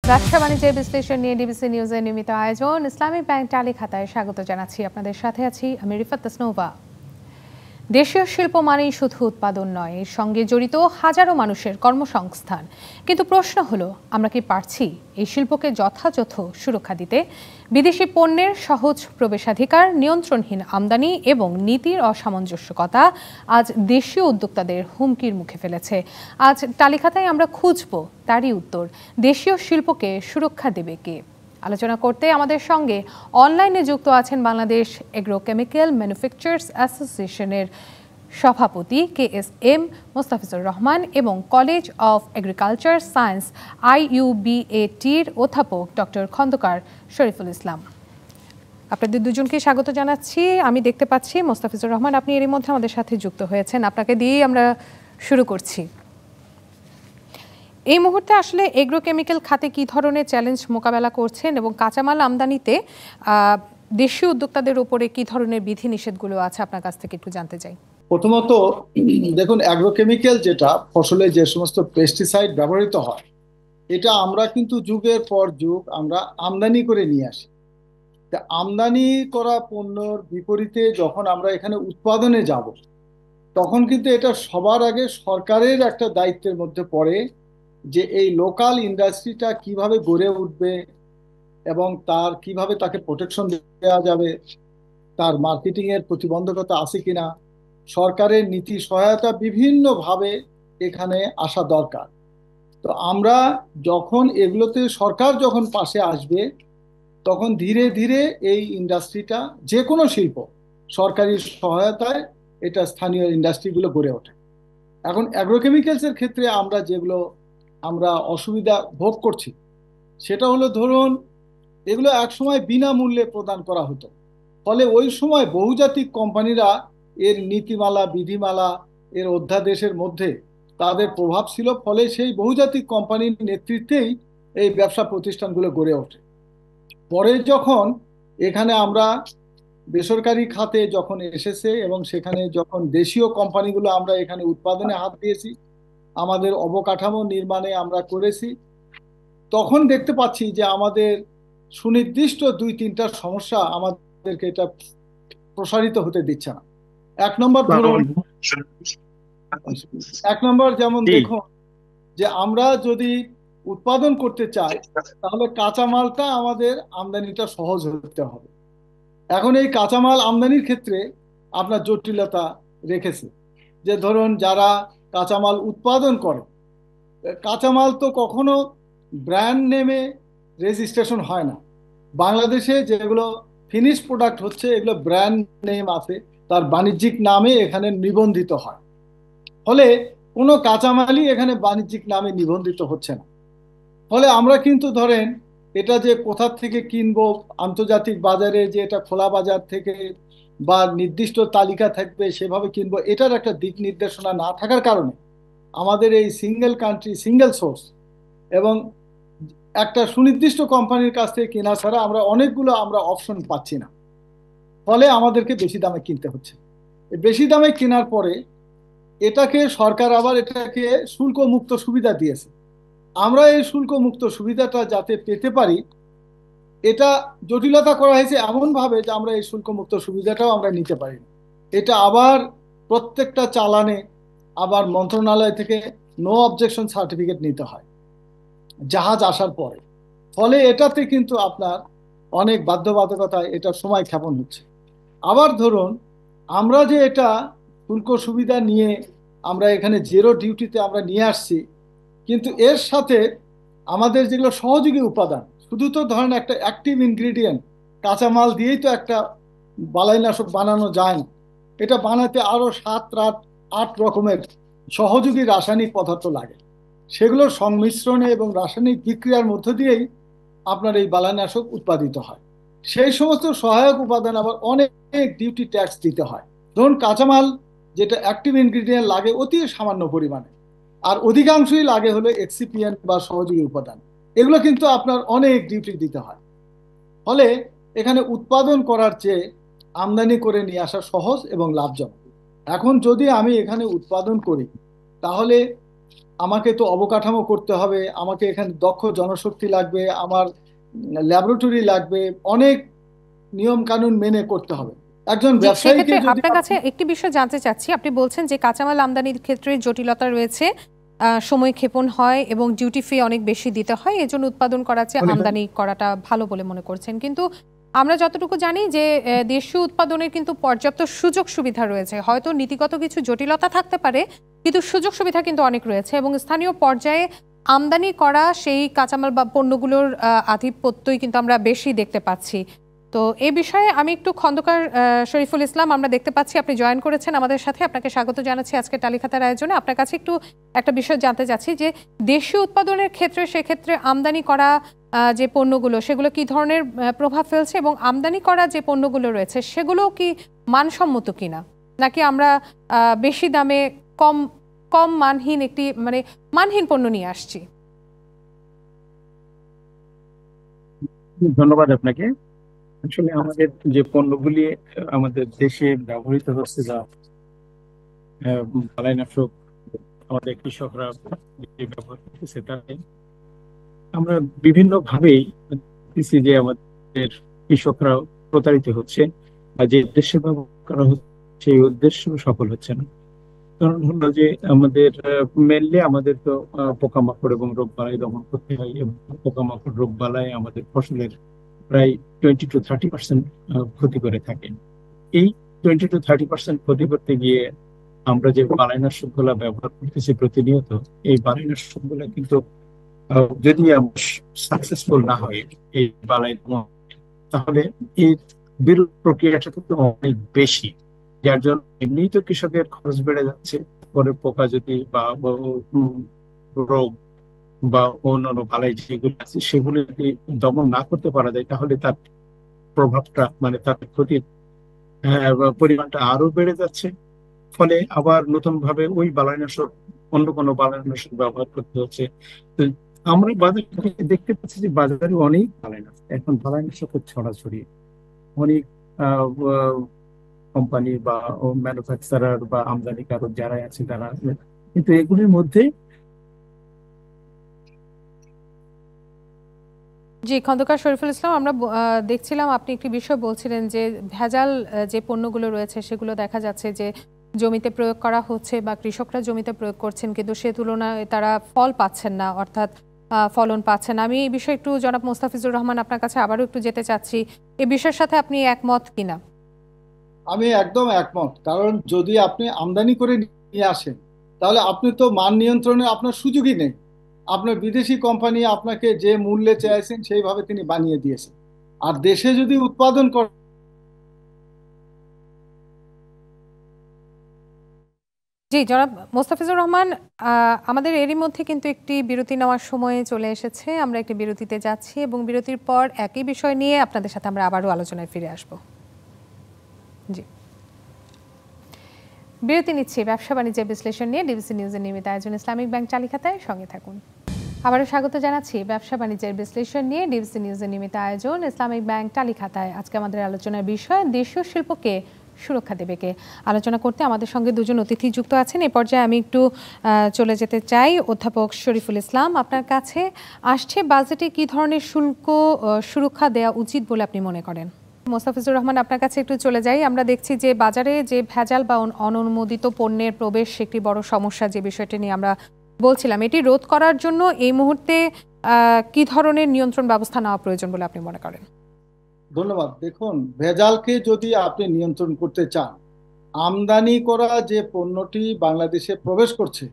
ব্যবসা বাণিজ্যের বিশ্লেষণ নিয়ে ডিবিসি নিউজের নিয়মিত আয়োজন ইসলামী ব্যাংক টালি খাতায় স্বাগত জানাচ্ছি। আপনাদের সাথে আছি আমি রিফাত তাসনোভা। দেশীয় শিল্প মানেই শুধু উৎপাদন নয়, এর সঙ্গে জড়িত হাজারো মানুষের কর্মসংস্থান। কিন্তু প্রশ্ন হলো, আমরা কি পারছি এই শিল্পকে যথাযথ সুরক্ষা দিতে? বিদেশি পণ্যের সহজ প্রবেশাধিকার, নিয়ন্ত্রণহীন আমদানি এবং নীতির অসামঞ্জস্যতা আজ দেশীয় উদ্যোক্তাদের হুমকির মুখে ফেলেছে। আজ তালিকাতায় আমরা খুঁজব তারই উত্তর, দেশীয় শিল্পকে সুরক্ষা দেবে কে? আলোচনা করতে আমাদের সঙ্গে অনলাইনে যুক্ত আছেন বাংলাদেশ এগ্রোকেমিক্যাল ম্যানুফ্যাকচারার্স অ্যাসোসিয়েশনের সভাপতি KSM মোস্তাফিজুর রহমান এবং কলেজ অফ এগ্রিকালচার সায়েন্স IUBATর অধ্যাপক ডক্টর খন্দকার শরীফুল ইসলাম। আপনাদের দুজনকে স্বাগত জানাচ্ছি। আমি দেখতে পাচ্ছি মোস্তাফিজুর রহমান আপনি এরই মধ্যে আমাদের সাথে যুক্ত হয়েছেন, আপনাকে দিয়েই আমরা শুরু করছি। এই মুহূর্তে আসলে এগ্রোকেমিক্যাল খাতে কি ধরনের চ্যালেঞ্জ মোকাবেলা করছেন এবং কাঁচামাল আমদানিতে দেশীয় উদ্যোক্তাদের উপরে কি ধরনের বিধিনিষেধগুলো আছে আপনার কাছ থেকে একটু জানতে চাই। প্রথমত দেখুন, অ্যাগ্রোকেমিক্যাল যেটা ফসলে যে সমস্ত পেস্টিসাইড ব্যবহৃত হয়, এটা আমরা কিন্তু যুগের পর যুগ আমরা আমদানি করে নিয়ে আসি। তা আমদানি করা পণ্যর বিপরীতে যখন আমরা এখানে উৎপাদনে যাব, তখন কিন্তু এটা সবার আগে সরকারের একটা দায়িত্বের মধ্যে পড়ে যে এই লোকাল ইন্ডাস্ট্রিটা কিভাবে গড়ে উঠবে এবং তার কিভাবে তাকে প্রোটেকশন দেওয়া যাবে, তার মার্কেটিং এর প্রতিবন্ধকতা আছে কিনা, সরকারের নীতি সহায়তা বিভিন্নভাবে এখানে আসা দরকার। তো আমরা যখন এগুলোতে সরকার যখন পাশে আসবে, তখন ধীরে ধীরে এই ইন্ডাস্ট্রিটা, যে কোনো শিল্প সরকারি সহায়তায় এটা স্থানীয় ইন্ডাস্ট্রিগুলো গড়ে ওঠে। এখন অ্যাগ্রোকেমিক্যালসের ক্ষেত্রে আমরা অসুবিধা ভোগ করছি, সেটা হলো ধরুন এগুলো একসময় বিনামূল্যে প্রদান করা হতো। ফলে ওই সময় বহুজাতিক কোম্পানিরা এর নীতিমালা, বিধিমালা, এর অধ্যাদেশের মধ্যে তাদের প্রভাব ছিল। ফলে সেই বহুজাতিক কোম্পানির নেতৃত্বেই এই ব্যবসা প্রতিষ্ঠানগুলো গড়ে ওঠে। পরে যখন এখানে আমরা বেসরকারি খাতে যখন এসেছে এবং সেখানে যখন দেশীয় কোম্পানিগুলো আমরা এখানে উৎপাদনে হাত দিয়েছি, আমাদের অবকাঠামো নির্মাণে আমরা করেছি, তখন দেখতে পাচ্ছি যে আমাদের সুনির্দিষ্ট 2-3টা সমস্যা আমাদেরকে এটা প্রসারিত হতে দিচ্ছে না। এক নম্বর যেমন দেখুন, যে আমরা যদি উৎপাদন করতে চাই তাহলে কাঁচামালটা আমাদের আমদানিটা সহজ হতে হবে। এখন এই কাঁচামাল আমদানির ক্ষেত্রে আপনার জটিলতা রেখেছে, যে ধরুন যারা কাঁচামাল উৎপাদন করে, কাঁচামাল তো কখনো ব্র্যান্ড নেমে রেজিস্ট্রেশন হয় না। বাংলাদেশে যেগুলো ফিনিশ প্রোডাক্ট হচ্ছে, এগুলো ব্র্যান্ড নেম আছে, তার বাণিজ্যিক নামে এখানে নিবন্ধিত হয়। ফলে কোনো কাঁচামালই এখানে বাণিজ্যিক নামে নিবন্ধিত হচ্ছে না। ফলে আমরা কিন্তু ধরেন এটা যে কোথা থেকে কিনবো, আন্তর্জাতিক বাজারে যে এটা খোলা বাজার থেকে বা নির্দিষ্ট তালিকা থাকবে সেভাবে কিনবো, এটার একটা দিক নির্দেশনা না থাকার কারণে আমাদের এই সিঙ্গেল কান্ট্রি সিঙ্গেল সোর্স এবং একটা সুনির্দিষ্ট কোম্পানির কাছ থেকে কেনা ছাড়া আমরা অপশন পাচ্ছি না। ফলে আমাদেরকে বেশি দামে কিনতে হচ্ছে। বেশি দামে কেনার পরে এটাকে সরকার আবার এটাকে শুল্ক মুক্ত সুবিধা দিয়েছে। আমরা এই শুল্ক মুক্ত সুবিধাটা যাতে পেতে পারি, এটা জটিলতা করা হয়েছে এমন ভাবে যে আমরা এই শুল্ক মুক্ত সুবিধাটাও আমরা নিতে পারি না। এটা আবার প্রত্যেকটা চালানে আবার মন্ত্রণালয় থেকে নো অবজেকশন সার্টিফিকেট নিতে হয় জাহাজ আসার পরে। ফলে এটাতে কিন্তু আপনার অনেক বাধ্যবাধকতায় এটা সময় ক্ষেপণ হচ্ছে। আবার ধরুন আমরা যে এটা শুল্ক সুবিধা নিয়ে আমরা এখানে জিরো ডিউটিতে আমরা নিয়ে আসছি, কিন্তু এর সাথে আমাদের যেগুলো সহযোগী উপাদান, শুধু তো ধরেন একটা অ্যাক্টিভ ইনগ্রিডিয়েন্ট কাঁচামাল দিয়েই তো একটা বালাইনাশক বানানো যায় না। এটা বানাতে আরো 7-8 রকমের সহযোগী রাসায়নিক পদার্থ লাগে। সেগুলোর সংমিশ্রণে এবং রাসায়নিক বিক্রিয়ার মধ্য দিয়েই আপনার এই বালাইনাশক উৎপাদিত হয়। সেই সমস্ত সহায়ক উপাদান আবার অনেক ডিউটি ট্যাক্স দিতে হয়। ধরুন কাঁচামাল যেটা অ্যাক্টিভ ইনগ্রিডিয়েন্ট লাগে অতি সামান্য পরিমাণে, আর অধিকাংশই লাগে হলো এক্সিপিয়েন্ট বা সহযোগী উপাদান, এগুলো কিন্তু আপনার অনেক ডিউটি দিতে হয়। ফলে এখানে উৎপাদন করার চেয়ে আমদানি করে নিয়ে আসা সহজ এবং লাভজনক। এখন যদি আমি এখানে উৎপাদন করি, তাহলে আমাকে তো অবকাঠামো করতে হবে, আমাকে এখানে দক্ষ জনশক্তি লাগবে, আমার ল্যাবরেটরি লাগবে, অনেক নিয়ম কানুন মেনে করতে হবে। একজন জি, ব্যবসায়ীকে সেক্ষেত্রে যদি আপনার কাছে একটি বিষয় জানতে চাচ্ছি। আপনি বলছেন যে কাঁচামাল আমদানির ক্ষেত্রে জটিলতা রয়েছে, সময় ক্ষেপণ হয় এবং ডিউটি ফি অনেক বেশি দিতে হয়, এজন্য উৎপাদন করার চেয়ে আমদানি করাটা ভালো বলে মনে করছেন। কিন্তু আমরা যতটুকু জানি যে দেশীয় উৎপাদনের কিন্তু পর্যাপ্ত সুযোগ সুবিধা রয়েছে। হয়তো নীতিগত কিছু জটিলতা থাকতে পারে, কিন্তু সুযোগ সুবিধা কিন্তু অনেক রয়েছে এবং স্থানীয় পর্যায়ে আমদানি করা সেই কাঁচামাল বা পণ্যগুলোর আধিপত্যই কিন্তু আমরা বেশি দেখতে পাচ্ছি। তো এই বিষয়ে আমি একটু খন্দকার শরীফুল ইসলাম, আমরা দেখতে পাচ্ছি আপনি জয়েন করেছেন আমাদের সাথে, আপনাকে স্বাগত জানাচ্ছি আজকে টালিখাতার আয়োজনে। আপনার কাছে একটু একটা বিষয় জানতে চাচ্ছি যে দেশীয় উৎপাদনের ক্ষেত্রে সেক্ষেত্রে আমদানি করা যে পণ্যগুলো সেগুলো কি ধরনের প্রভাব ফেলছে এবং আমদানি করা যে পণ্যগুলো রয়েছে সেগুলো কি মানসম্মত কিনা, নাকি আমরা বেশি দামে কম কম মানহীন একটি মানে মানহীন পণ্য নিয়ে আসছি? ধন্যবাদ আপনাকে। আসলে আমাদের যে পণ্যগুলি আমাদের দেশে ব্যবহৃত হচ্ছে, যা বালাইনাশক আমাদের কৃষকরা যে ব্যবহার করতেছে, তাতে আমরা বিভিন্ন ভাবেই দেখতেছি যে আমাদের কৃষকরা প্রতারিত হচ্ছে, বা যে উদ্দেশ্যে ব্যবহার করা হচ্ছে সেই উদ্দেশ্য সফল হচ্ছে না। কারণ হলো যে আমাদের মেনলি আমাদের তো পোকামাকড় এবং রোগবালাই দমন করতে হয়, এবং পোকামাকড় রোগবালাই আমাদের ফসলের প্রায় 20 to 30% ক্ষতি করে থাকে। এই 20 to 30% ক্ষতি করতে গিয়ে আমরা যে বালাইনাশক গুলা ব্যবহার করতেছি প্রতিনিয়ত, এই বালাইনাশক গুলা কিন্তু যদি সাকসেসফুল না হয় এই বালাই দমন, তাহলে এই বিরূপ প্রক্রিয়াটা কিন্তু অনেক বেশি, যার জন্য এমনিই তো কৃষকের খরচ বেড়ে যাচ্ছে। পরে পোকা যদি বা রোগ বা অন্যান্য বালাই যেগুলো আছে সেগুলো যদি দমন না করতে পারা যায়, তাহলে তার প্রভাবটা মানে তার ক্ষতির পরিমাণটা আরো বেড়ে যাচ্ছে। ফলে আবার নতুন ভাবে ওই বালাইনাশক, অন্য কোনো বালাইনাশক ব্যবহার করতে হচ্ছে। তো আমরা বাজারে দেখতে পাচ্ছি যে বাজারে অনেক বালাইনাশক, এখন বালাইনাশকের ছড়াছড়ি অনেক কোম্পানি বা ম্যানুফ্যাকচারার বা আমদানিকারক যারা আছে তারা, কিন্তু এগুলির মধ্যে জি, খন্দকার শরীফুল ইসলাম, আমরা দেখছিলাম আপনি একটি বিষয় বলছিলেন যে ভেজাল যে পণ্যগুলো রয়েছে সেগুলো দেখা যাচ্ছে যে জমিতে প্রয়োগ করা হচ্ছে বা কৃষকরা জমিতে প্রয়োগ করছেন, কিন্তু সে তুলনায় তারা ফল পাচ্ছেন না, অর্থাৎ ফলন পাচ্ছেন না। আমি এই বিষয়ে একটু জনাব মোস্তাফিজুর রহমান আপনার কাছে আবারও একটু যেতে চাচ্ছি, এই বিষয়ের সাথে আপনি একমত কিনা? আমি একদম একমত। কারণ যদি আপনি আমদানি করে নিয়ে আসেন, তাহলে আপনি তো মান নিয়ন্ত্রণে আপনার সুযোগই নেই। আপনার বিদেশি কোম্পানি আপনাকে যে মূল্যে চাইছেন সেইভাবে তিনি বানিয়ে দিয়েছেন। আর দেশে যদি উৎপাদন করে, জি, জনাব মোস্তাফিজুর রহমান, আমাদের এরই মধ্যে কিন্তু একটি বিরতি নেওয়ার সময় চলে এসেছে। আমরা একটি বিরতিতে যাচ্ছি এবং বিরতির পর একই বিষয় নিয়ে আপনাদের সাথে আমরা আবারও আলোচনায় ফিরে আসব। জি, বিরতি নিচ্ছি। ব্যবসা বাণিজ্যের বিশ্লেষণ নিয়ে ডিবিসি নিউজের নিয়মিত আয়োজন ইসলামিক ব্যাংক চালিখাতায়, সঙ্গে থাকুন। আবারও স্বাগত জানাচ্ছি ব্যবসা বাণিজ্যের বিশ্লেষণ নিয়ে ডিবিসি নিউজের নিয়মিত আয়োজন ইসলামিক ব্যাংক চালিখাতায়। আজকে আমাদের আলোচনার বিষয় দেশীয় শিল্পকে সুরক্ষা দেবে কে। আলোচনা করতে আমাদের সঙ্গে দুজন অতিথি যুক্ত আছেন। এই পর্যায়ে আমি একটু চলে যেতে চাই অধ্যাপক শরীফুল ইসলাম, আপনার কাছে আসছে বাজেটে কি ধরনের শুল্ক সুরক্ষা দেওয়া উচিত বলে আপনি মনে করেন? মোস্তাফিজুর রহমান, আপনার কাছে একটু চলে যাই। আমরা দেখছি যে বাজারে যে ভেজাল বা অননুমোদিত পণ্যের প্রবেশ একটি বড় সমস্যা, যে বিষয়টি নিয়ে আমরা বলছিলাম, এটি রোধ করার জন্য এই মুহূর্তে কি ধরনের নিয়ন্ত্রণ ব্যবস্থা নেওয়া প্রয়োজন বলে আপনি মনে করেন? ধন্যবাদ। দেখুন, ভেজালকে যদি আপনি নিয়ন্ত্রণ করতে চান, আমদানি করা যে পণ্যটি বাংলাদেশে প্রবেশ করছে,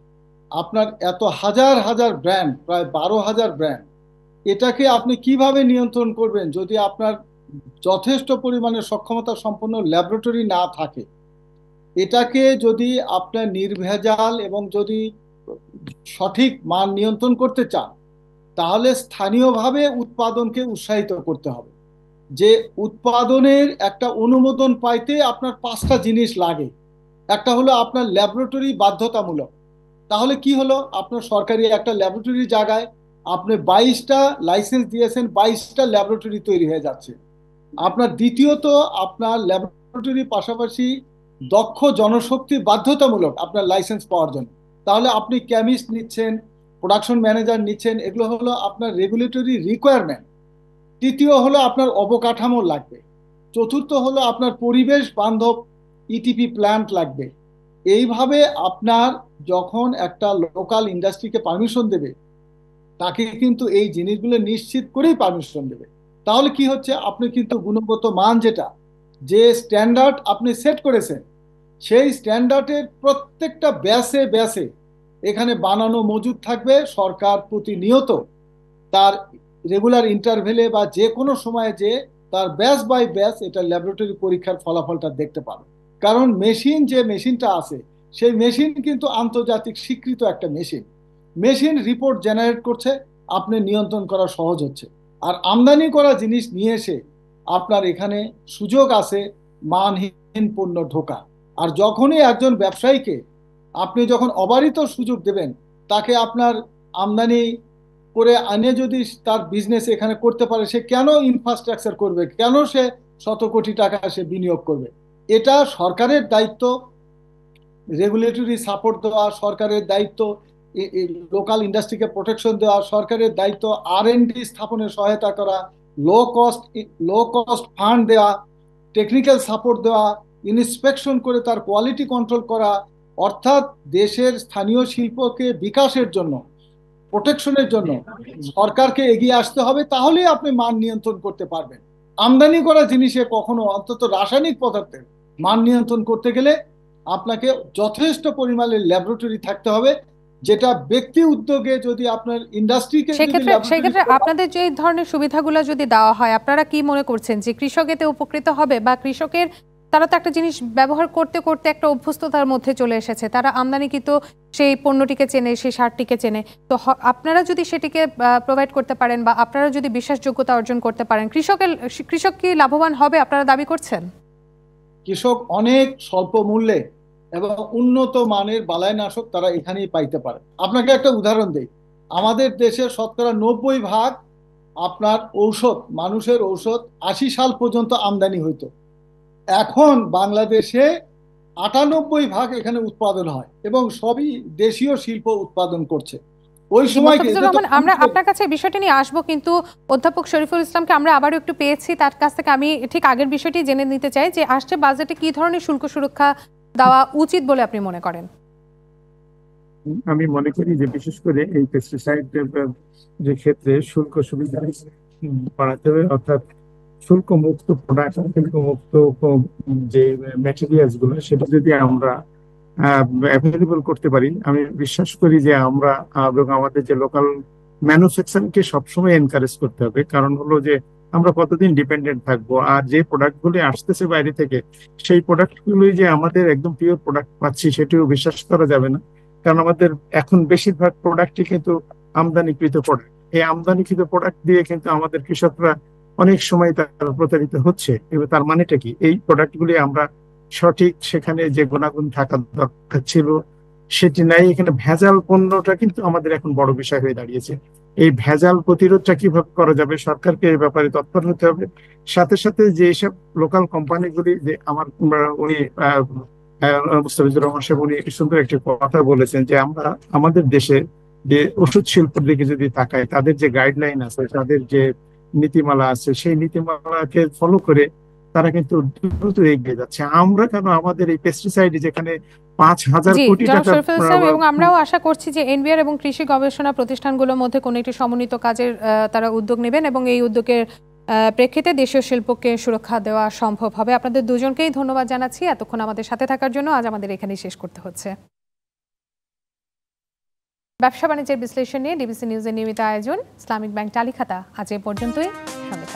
আপনার এত হাজার হাজার ব্র্যান্ড, প্রায় 12,000 ব্র্যান্ড, এটাকে আপনি কিভাবে নিয়ন্ত্রণ করবেন যদি আপনার যথেষ্ট পরিমাণে সক্ষমতা সম্পন্ন ল্যাবরেটরি না থাকে? এটাকে যদি আপনার নির্ভেজাল এবং যদি সঠিক মান নিয়ন্ত্রণ করতে চান, তাহলে স্থানীয়ভাবে উৎপাদনকে উৎসাহিত করতে হবে। যে উৎপাদনের একটা অনুমোদন পাইতে আপনার 5টা জিনিস লাগে। একটা হলো আপনার ল্যাবরেটরি বাধ্যতামূলক। তাহলে কি হলো, আপনার সরকারি একটা ল্যাবরেটরি জায়গায় আপনি 22টা লাইসেন্স দিয়েছেন, 22টা ল্যাবরেটরি তৈরি হয়ে যাচ্ছে। আপনার দ্বিতীয়ত, আপনার ল্যাবরেটরির পাশাপাশি দক্ষ জনশক্তি বাধ্যতামূলক আপনার লাইসেন্স পাওয়ার জন্য। তাহলে আপনি কেমিস্ট নিচ্ছেন, প্রোডাকশন ম্যানেজার নিচ্ছেন, এগুলো হলো আপনার রেগুলেটরি রিকোয়ারমেন্ট। তৃতীয় হলো আপনার অবকাঠামো লাগবে। চতুর্থ হলো আপনার পরিবেশ বান্ধব ইটিপি প্ল্যান্ট লাগবে। এইভাবে আপনার যখন একটা লোকাল ইন্ডাস্ট্রিকে পারমিশন দেবে, তাকে কিন্তু এই জিনিসগুলো নিশ্চিত করেই পারমিশন দেবে। তাহলে কি হচ্ছে, আপনি কিন্তু গুণগত মান যেটা, যে স্ট্যান্ডার্ড আপনি সেট করেছেন, সেই স্ট্যান্ডার্ডের প্রত্যেকটা ব্যাসে ব্যাসে এখানে বানানো মজুদ থাকবে। সরকার প্রতিনিয়ত তার রেগুলার ইন্টারভেলে বা যে কোনো সময়ে যে তার ব্যাচ বাই ব্যাচ এটা ল্যাবরেটরি পরীক্ষার ফলাফলটা দেখতে পাবে। কারণ যে মেশিনটা আছে, সেই মেশিন কিন্তু আন্তর্জাতিক স্বীকৃত একটা মেশিন। মেশিন রিপোর্ট জেনারেট করছে, আপনি নিয়ন্ত্রণ করা সহজ হচ্ছে। আর আমদানি করা জিনিস নিয়ে এসে আপনার এখানে সুযোগ আছে মানহীন পণ্য ঢোকা। আর যখনই একজন ব্যবসায়ীকে আপনি যখন অবারিত সুযোগ দেবেন, তাকে আপনার আমদানি করে আনে যদি তার বিজনেস এখানে করতে পারে, সে কেন ইনফ্রাস্ট্রাকচার করবে, কেন সে শত কোটি টাকা সে বিনিয়োগ করবে? এটা সরকারের দায়িত্ব রেগুলেটরি সাপোর্ট দেওয়া, সরকারের দায়িত্ব লোকাল ইন্ডাস্ট্রিকে প্রোটেকশন দেওয়া, সরকারের দায়িত্ব R&D স্থাপনে সহায়তা করা, লো কস্ট ফান্ড দেওয়া, টেকনিক্যাল সাপোর্ট দেওয়া, ইন্সপেকশন করে তার কোয়ালিটি কন্ট্রোল করা। অর্থাৎ দেশের স্থানীয় শিল্পকে বিকাশের জন্য, প্রোটেকশনের জন্য সরকারকে এগিয়ে আসতে হবে, তাহলেই আপনি মান নিয়ন্ত্রণ করতে পারবেন। আমদানি করা জিনিসে কখনো, অন্তত রাসায়নিক পদার্থের মান নিয়ন্ত্রণ করতে গেলে আপনাকে যথেষ্ট পরিমাণে ল্যাবরেটরি থাকতে হবে, যেটা ব্যক্তি উদ্যোগে যদি আপনার ইন্ডাস্ট্রিকে সেক্ষেত্রে আপনাদের যে ধরনের সুবিধাগুলো যদি দেওয়া হয়, আপনারা কি মনে করছেন যে কৃষক এতে উপকৃত হবে? বা কৃষকের, তারা তো একটা জিনিস ব্যবহার করতে করতে একটা অভ্যস্ততার মধ্যে চলে এসেছে, তারা আমদানিকৃত সেই পণ্যটিকে চেনে, সেই সারটিকে চেনে। তো আপনারা যদি সেটিকে প্রোভাইড করতে পারেন বা আপনারা যদি বিশ্বাসযোগ্যতা অর্জন করতে পারেন, কৃষক কি লাভবান হবে আপনারা দাবি করছেন? কৃষক অনেক স্বল্প মূল্যে এবং উন্নত মানের বালাইনাশক তারা এখানেই পাইতে পারে। আপনাকে একটা উদাহরণ দেই, আমাদের দেশের শতকরা 90% আপনার ঔষধ, মানুষের ঔষধ 80 সাল পর্যন্ত আমদানি হইতো। এখন বাংলাদেশে 98% এখানে উৎপাদন হয় এবং সবই দেশীয় শিল্প উৎপাদন করছে। ওই সময় আমরা আপনার কাছে বিষয়টি নিয়ে আসবো, কিন্তু অধ্যাপক শরীফুল ইসলামকে আমরা আবারও একটু পেয়েছি, তার কাছ থেকে আমি ঠিক আগের বিষয়টি জেনে নিতে চাই যে আসছে বাজেটে কি ধরনের শুল্ক সুরক্ষা দেওয়া উচিত বলে আপনি মনে করেন? আমি মনে করি যে বিশেষ করে এই পেস্টিসাইড যে ক্ষেত্রে শুল্ক সুবিধা বাড়াতে হবে, অর্থাৎ শুল্ক মুক্ত প্রোডাক্ট, শুল্ক মুক্ত যে ম্যাটেরিয়ালস গুলো, সেটা যদি আমরা অ্যাভেলেবল করতে পারি, আমি বিশ্বাস করি যে আমরা এবং আমাদের যে লোকাল ম্যানুফ্যাকচারিংকে সবসময় এনকারেজ করতে হবে। কারণ হলো যে আমরা কতদিন ডিপেন্ডেন্ট থাকবো, আর যে প্রোডাক্ট গুলি আসতেছে বাইরে থেকে, সেই প্রোডাক্ট গুলি যে আমাদের একদম পিওর প্রোডাক্ট পাচ্ছি সেটিও বিশ্বাস করা যাবে না। কারণ আমাদের এখন বেশিরভাগ প্রোডাক্টই কিন্তু আমদানিকৃত প্রোডাক্ট। এই আমদানিকৃত প্রোডাক্ট দিয়ে কিন্তু আমাদের কৃষকরা অনেক সময় তারা প্রতারিত হচ্ছে। এবার তার মানেটা কি? এই প্রোডাক্টগুলি আমরা সঠিক সেখানে যে গুণাগুণ থাকার দরকার ছিল সেটি নাই। এখানে ভেজাল পণ্যটা কিন্তু আমাদের এখন বড় বিষয় হয়ে দাঁড়িয়েছে। এই ভেজাল প্রতিরোধটা কিভাবে করা যাবে, সরকারকে এই ব্যাপারে তৎপর হতে হবে। সাথে সাথে যে সব লোকাল কোম্পানিগুলি, যে আমার উনি মুস্তাফিজুর রহমান সাহেব উনি সুন্দর একটি কথা বলেছেন যে আমরা আমাদের দেশে যে ওষুধ শিল্পের দিকে যদি তাকাই, তাদের যে গাইডলাইন আছে, তাদের যে নীতিমালা আছে, সেই নীতিমালাকে ফলো করে তারা কিন্তু দ্রুত এগিয়ে যাচ্ছে। আমরা কেন আমাদের এই পেস্টিসাইড যেখানে 5,000 কোটি টাকা, এবং আমরাও আশা করছি যে এনবিআর এবং কৃষি গবেষণা প্রতিষ্ঠানগুলোর মধ্যে কোনো একটি সমন্বিত কাজের তারা উদ্যোগ নেবেন এবং এই উদ্যোগের প্রেক্ষিতে দেশীয় শিল্পকে সুরক্ষা দেওয়া সম্ভব হবে। আপনাদের দুজনকেই ধন্যবাদ জানাচ্ছি এতক্ষণ আমাদের সাথে থাকার জন্য। আজ আমাদের এখানেই শেষ করতে হচ্ছে। ব্যবসা বাণিজ্যের বিশ্লেষণ নিয়ে ডিবিসি নিউজের নিয়মিত আয়োজন ইসলামিক ব্যাংক টালিখাতা আজ এ পর্যন্তই। সঙ্গে